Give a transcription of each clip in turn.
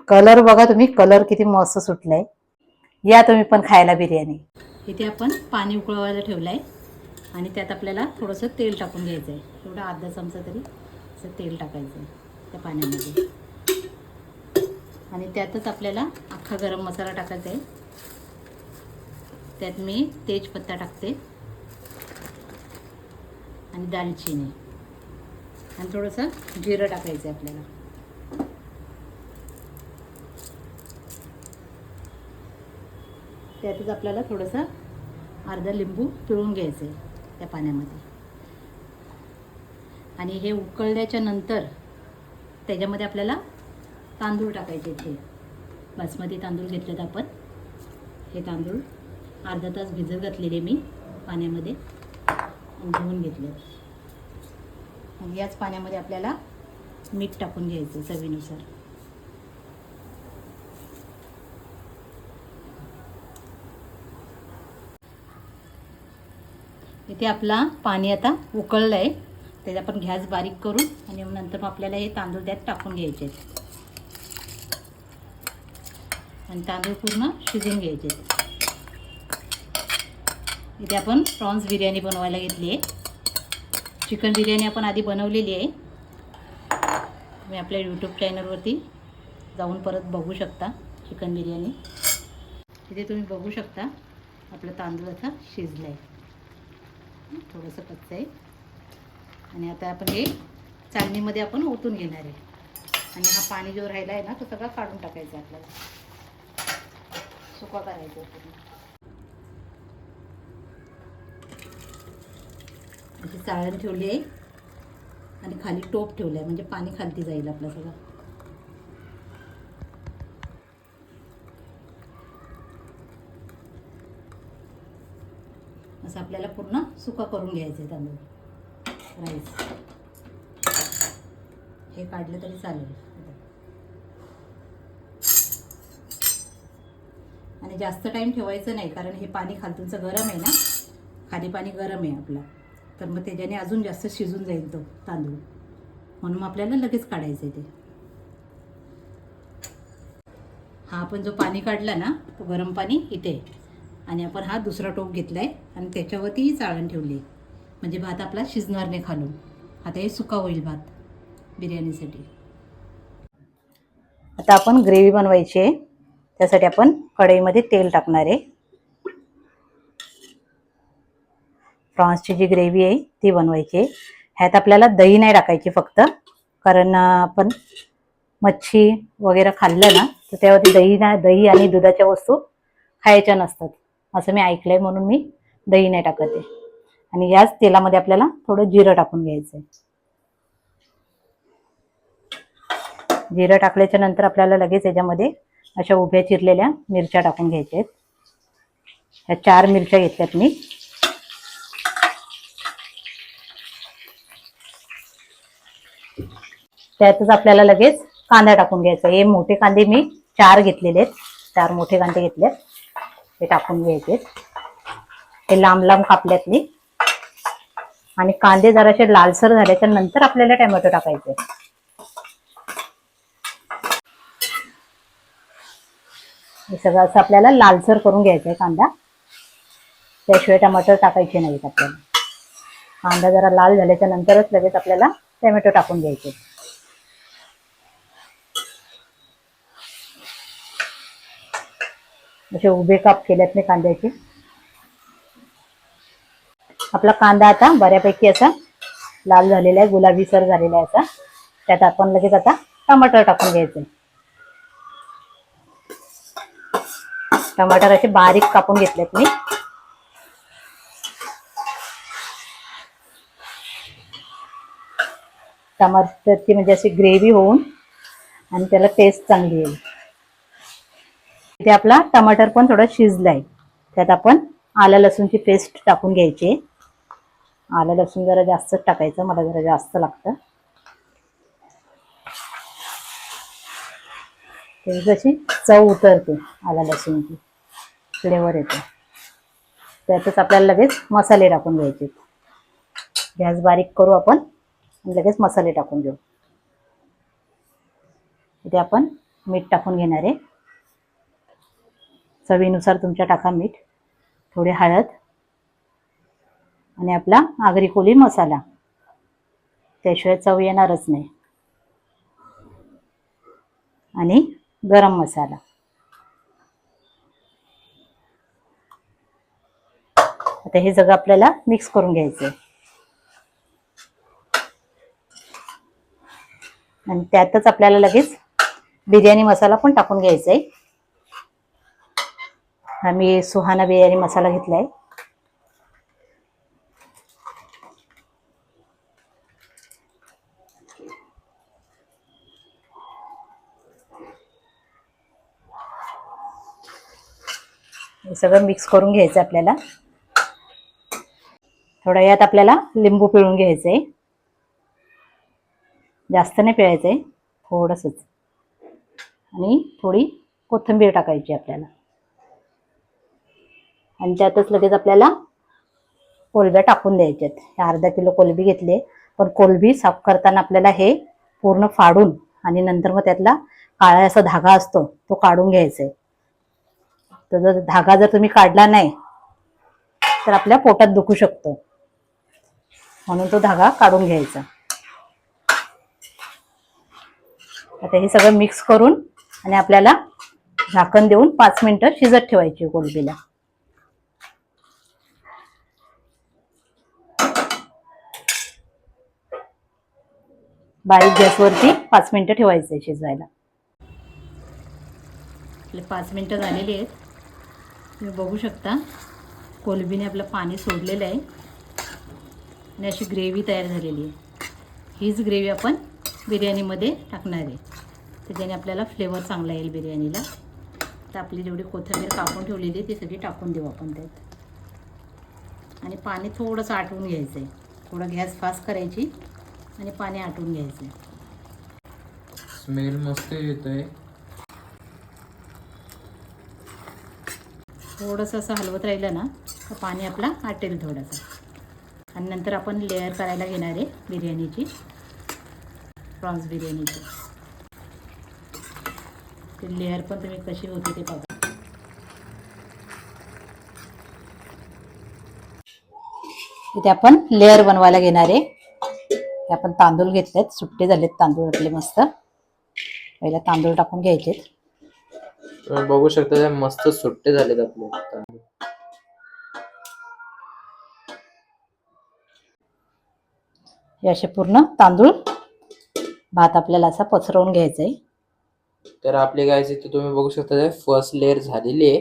Colour बघा तुम्ही, colour किती मस्त सुटलाय। या तुम्ही पण खायला बिर्याणी। इथे आपण पाणी उकळवायला ठेवलंय आणि त्यात आपल्याला थोडंसं तेल टाकून घ्यायचं आहे, एवढा अर्धा चमचा तरी असं तेल टाकायचं आहे त्या पाण्यामध्ये। आणि त्यातच आपल्याला अख्खा गरम मसाला टाकायचा आहे। त्यात मी तेजपत्ता टाकते आणि दालचिनी आणि थोडंसं जिरं टाकायचं आहे आपल्याला। त्यातच आपल्याला थोडंसं अर्धा लिंबू पिळून घ्यायचं आहे त्या पाण्यामध्ये। आणि हे उकळल्याच्या नंतर त्याच्यामध्ये आपल्याला तांदूळ टाकायचे इथे। बासमती तांदूळ घेतलेत आपण। हे तांदूळ अर्धा तास भिजत घातलेले मी पाण्यामध्ये आणि धुवून घेतले। आणि याच पाण्यामध्ये आपल्याला मीठ टाकून घ्यायचं चवीनुसार। इथे आपला पाणी आता उकळलं आहे, त्याचा आपण गॅस बारीक करून आणि नंतर मग आपल्याला हे तांदूळ त्यात टाकून घ्यायचे आणि तांदूळ पूर्ण शिजून घ्यायचे। इथे आपण प्रॉन्स बिर्याणी बनवायला घेतली आहे। चिकन बिर्याणी आपण आधी बनवलेली आहे, तुम्ही आपल्या यूट्यूब चॅनलवरती जाऊन परत बघू शकता चिकन बिर्याणी। इथे तुम्ही बघू शकता आपलं तांदूळ आता शिजलं आहे, थोडंसं कच्चं आहे। आणि आता आपण हे चाळणीमध्ये आपण ओतून घेणार आहे आणि हा पाणी जो राहिला आहे ना तो सगळा काढून टाकायचा आपल्याला, सुका करायचा पूर्ण। अशी चाळण ठेवली आहे आणि खाली टोप ठेवलं आहे, म्हणजे पाणी खालती जाईल आपलं सगळं। असं आपल्याला पूर्ण सुका करून घ्यायचं आहे तांदूळ, राईस। हे काढलं तरी चालेल। आणि जास्त टाइम ठेवायचं नाही, कारण हे पाणी खालतूनचं गरम आहे ना, खाली पाणी गरम आहे आपलं, तर मग त्याच्याने अजून जास्त शिजून जाईल तो तांदूळ, म्हणून आपल्याला लगेच काढायचं आहे ते। हा आपण जो पाणी काढला ना तो गरम पाणी इथे, आणि आपण हा दुसरा टोप घेतलाय आणि त्याच्यावरती ही चाळण ठेवली, म्हणजे भात आपला शिजणार नाही खालून। आता हे सुका होईल भात बिर्याणीसाठी। आता आपण ग्रेव्ही बनवायची आहे, त्यासाठी आपण कढईमध्ये तेल टाकणार आहे। प्रॉन्सची जी ग्रेव्ही आहे ती बनवायची आहे। ह्यात आपल्याला दही नाही टाकायची फक्त, कारण आपण मच्छी वगैरे खाल्लं ना तर त्यावरती दही आणि दुधाच्या वस्तू खायच्या नसतात असं मी ऐकलंय, म्हणून मी दही नाही टाकत आहे। आणि याच तेलामध्ये आपल्याला थोडं जिरं टाकून घ्यायचं आहे। जिरं टाकल्याच्या नंतर आपल्याला लगेच याच्यामध्ये अशा उभ्या चिरलेल्या मिरच्या टाकून घ्यायच्या आहेत। ह्या 4 मिरच्या घेतल्यात मी। त्यातच आपल्याला लगेच कांदा टाकून घ्यायचा। हे मोठे कांदे मी 4 घेतलेले आहेत, 4 मोठे कांदे घेतलेत, ते टाकून घ्यायचे। हे लांब लांब कापल्यात मी। आणि कांदे जराशे लालसर झाल्याच्या नंतर आपल्याला टोमॅटो टाकायचे। हे सगळं असं आपल्याला लालसर करून घ्यायचं आहे कांदा, त्याशिवाय टोमॅटो टाकायचे नाहीत आपल्याला। कांदा जरा लाल झाल्याच्या नंतरच लगेच आपल्याला टोमॅटो टाकून घ्यायचे। असे उभे काप केलेत मी कांद्याचे। आपला कांदा आता बऱ्यापैकी असा लाल झालेला आहे, गुलाबीसर झालेला आहे असा। त्यात आपण लगेच आता टमाटर टाकून घ्यायचे। टमाटर असे बारीक कापून घेतलेत मी। टमाटरची म्हणजे अशी ग्रेव्ही होऊन आणि त्याला टेस्ट चांगली येईल। इथे आपला टमाटर पण थोडा शिजलाय, त्यात आपण आलं लसूणची पेस्ट टाकून घ्यायची। आलं लसूण जरा जास्तच टाकायचं, मला जरा जास्त लागतं। ते जशी चव उतरते आलं लसूणची, फ्लेवर येतो। त्यातच आपल्याला लगेच मसाले टाकून घ्यायचे। गॅस बारीक करू आपण आणि लगेच मसाले टाकून घेऊ। इथे आपण मीठ टाकून घेणार आहे. चवीनुसार तुमच्या टाका मीठ, थोडी हळद आणि आपला आगरी कोळी मसाला, त्याशिवाय चव येणारच नाही. आणि गरम मसाला. आता हे सगळं आपल्याला मिक्स करून घ्यायचं आहे. आणि त्यातच आपल्याला लगेच बिर्याणी मसाला पण टाकून घ्यायचा आहे. आम्ही सुहाना बिर्याणी मसाला घेतलाय. हे सगळं मिक्स करून घ्यायचं आपल्याला. थोडं यात आपल्याला लिंबू पिळून घ्यायचं आहे. जास्त नाही पिळायचं आहे, थोडंसंच. आणि थोडी कोथिंबीर टाकायची आपल्याला. आणि त्यातच लगेच आपल्याला कोलंब्या टाकून द्यायच्यात. अर्धा किलो कोलंबी घेतले, पण कोलंबी साफ करताना आपल्याला हे पूर्ण फाडून आणि नंतर मग त्यातला काळा असा धागा असतो तो काढून घ्यायचा आहे. तर जर धागा जर तुम्ही काढला नाही तर आपल्या पोटात दुखू शकतो, म्हणून तो धागा काढून घ्यायचा. आता हे सगळं मिक्स करून आणि आपल्याला झाकण देऊन 5 मिनिटं शिजत ठेवायची कोलंबीला. बारीक गॅसवरती 5 मिनिटं ठेवायचं शिजवायला. आपले 5 मिनिटं झालेली आहेत. तुम्ही बघू शकता कोलंबीने आपलं पाणी सोडलेलं आहे आणि अशी ग्रेव्ही तयार झालेली आहे. हीच ग्रेव्ही आपण बिर्याणीमध्ये टाकणार आहे, त्याच्याने आपल्याला फ्लेवर चांगला येईल बिर्याणीला. तर आपली जेवढी कोथिंबीर कापून ठेवलेली आहे ती सगळी टाकून देऊ आपण त्यात. आणि पाणी थोडंसं आटवून घ्यायचं आहे. थोडं गॅस फास्ट करायची आणि पाणी आटवून घ्यायचं आहे. स्मेल मस्त येतोय. थोडंसं असं हलवत राहिलं ना तर पाणी आपला आटेल थोडंसं. आणि नंतर आपण लेअर करायला घेणार आहे बिर्याणीची, प्रॉन्स बिर्याणीची. ते लेअर पण तुम्ही कशी होती ते बघा. इथे आपण लेअर बनवायला घेणार आहे. हे आपण तांदूळ घेतलेत, सुट्टे झालेत तांदूळ आपले मस्त. पहिला तांदूळ टाकून घ्यायचे. बघू शकता मस्त सुट्टे झालेत आपले तांदूळ. हे असे पूर्ण तांदूळ भात आपल्याला असा पसरवून घ्यायचा आहे. तर आपली गायस इथे तुम्ही बघू शकता फर्स्ट लेअर झालेली आहे.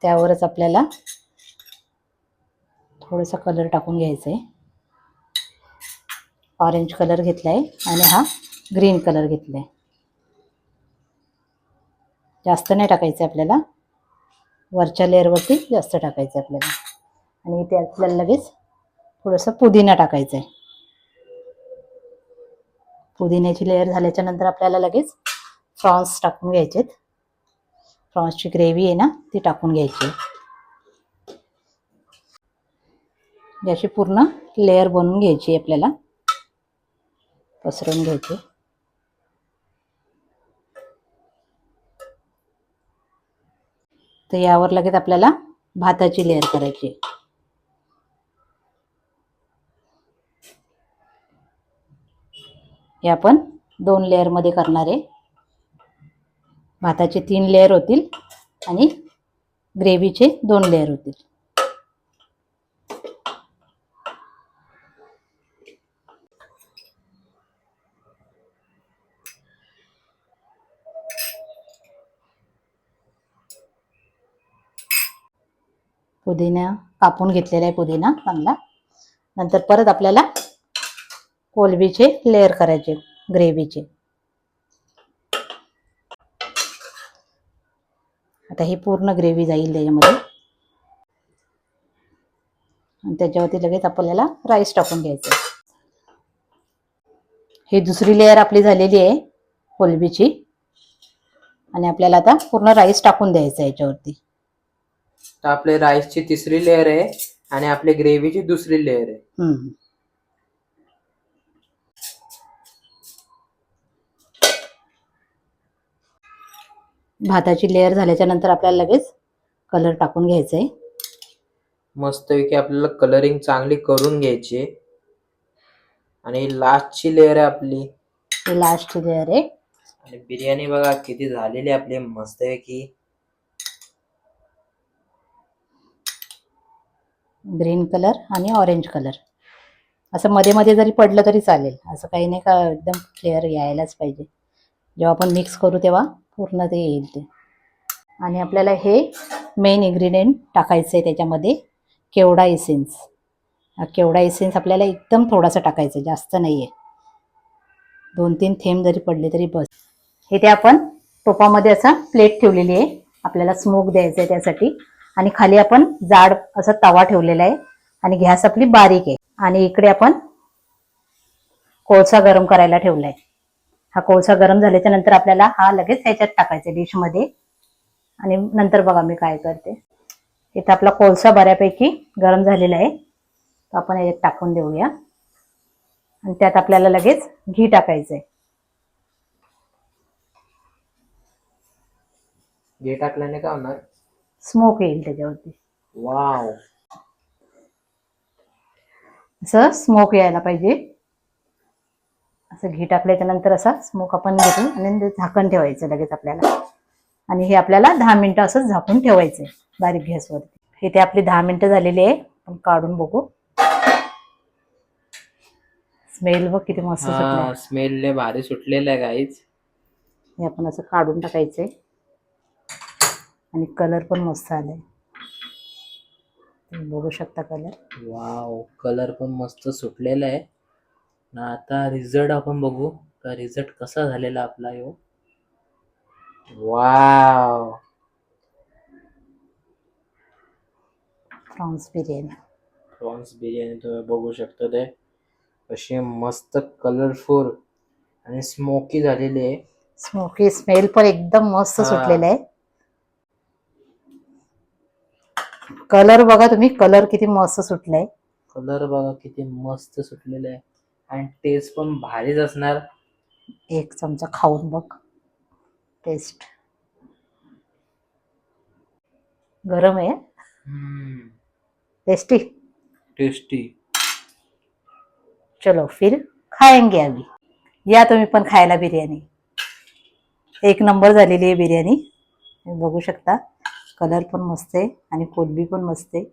त्यावरच आपल्याला थोडासा कलर टाकून घ्यायचा आहे. ऑरेंज कलर घेतलाय आणि हा ग्रीन कलर घेतलाय. जास्त नाही टाकायचं आपल्याला, वरच्या लेअरवरती जास्त टाकायचं आपल्याला. आणि इथे आपल्याला लगेच थोडंसं पुदिना टाकायचं आहे. पुदिन्याची लेअर झाल्याच्या नंतर आपल्याला लगेच प्रॉन्स टाकून घ्यायचेत. प्रॉन्सची ग्रेव्ही आहे ना ती टाकून घ्यायची. याची पूर्ण लेअर बनवून घ्यायची आपल्याला, पसरवून घ्यायची. तर यावर लगेच आपल्याला भाताची लेअर करायची. हे आपण 2 लेअर मध्ये करणार आहे. भाताचे 3 लेअर होतील आणि ग्रेव्हीचे 2 लेअर होतील. पुदिना कापून घेतलेला आहे पुदिना चांगला. नंतर परत आपल्याला कोलंबीचे लेअर करायचे ग्रेव्हीचे. आता ही पूर्ण ग्रेव्ही जाईल त्याच्यामध्ये. आणि त्याच्यावरती लगेच आपल्याला राईस टाकून घ्यायचं. ही दुसरी लेअर आपली झालेली आहे कोलंबीची. आणि आपल्याला आता पूर्ण राईस टाकून द्यायचा याच्यावरती. तर आपले राईसची तिसरी लेअर आहे आणि आपली ग्रेव्हीची दुसरी लेअर आहे. भाताची लेअर झाल्याच्या नंतर आपल्याला लगेच कलर टाकून घ्यायचा आहे. मस्तपैकी आपल्याला कलरिंग चांगली करून घ्यायची आहे. आणि लास्टची लेअर आहे आपली. ही लास्ट लेअर आहे. आणि बिर्याणी बघा किती झालेली आहे आपली मस्तपैकी. ग्रीन कलर आणि ऑरेंज कलर असं मध्ये मध्ये जरी पडलं तरी चालेल, असं काही नाही का एकदम क्लिअर यायलाच पाहिजे. जेव्हा आपण मिक्स करू तेव्हा पूर्ण ते येईल ते. आणि आपल्याला हे मेन इन्ग्रेडियंट टाकायचं आहे त्याच्यामध्ये, केवडा एसेन्स. हा केवडा एसेन्स आपल्याला एकदम थोडासा टाकायचा आहे, जास्त नाही आहे. 2-3 थेंब जरी पडले तरी बस. हे ते आपण टोपामध्ये असा प्लेट ठेवलेली आहे, आपल्याला स्मोक द्यायचं आहे त्यासाठी. आणि खाली आपण जाड असा तवा ठेवलेला आहे आणि गॅस आपली बारीक आहे. आणि इकडे आपण कोळसा गरम करायला ठेवलाय. हा कोळसा गरम झाल्याच्या नंतर आपल्याला हा लगेच ह्याच्यात टाकायचा डिशमध्ये. आणि नंतर बघा मी काय करते. इथं आपला कोळसा बऱ्यापैकी गरम झालेला आहे, तर आपण याच्यात टाकून देऊया. आणि त्यात आपल्याला लगेच घी टाकायचंय. घी टाकल्याने काय होणार? स्मोक येईल त्याच्यावरती. वाव. असं स्मोक यायला पाहिजे. असं घी टाकल्याच्या नंतर असा स्मोक आपण घेतो आणि झाकण ठेवायचं लगेच आपल्याला. आणि हे आपल्याला 10 मिनिटं असं झाकून ठेवायचंय बारीक गॅसवरती. हे ते आपली 10 मिनिटं झालेली आहे. आपण काढून बघू. स्मेल बघ किती मस्त सुटलाय. हा, स्मेल लय भारी सुटलेला आहे गाईज. हे आपण असं काढून टाकायचंय. आणि कलर पण मस्त आलाय, तुम्ही बघू शकता कलर. वाव, कलर पण मस्त सुटलेला आहे ना. आता रिझल्ट आपण बघू का रिझल्ट कसा झालेला आपला यो. Wow, prawns biryani. Prawns biryani तुम्ही बघू शकता ते कशी मस्त कलरफुल आणि स्मोकी झालेली आहे. स्मोकी स्मेल पण एकदम मस्त सुटलेला आहे. कलर बघा तुम्ही, कलर किती मस्त सुटलाय. कलर बघा किती मस्त सुटलेला आहे. आणि टेस्ट पण भारीच असणार. एक चमचा खाऊन बघ टेस्ट. गरम आहे, टेस्टी टेस्टी. चलो फिर खाएंगे अभी. या तुम्ही पण खायला बिर्याणी. एक नंबर झालेली आहे बिर्याणी, बघू शकता. कलर पण मस्त आहे आणि कोलबी पण मस्त आहे.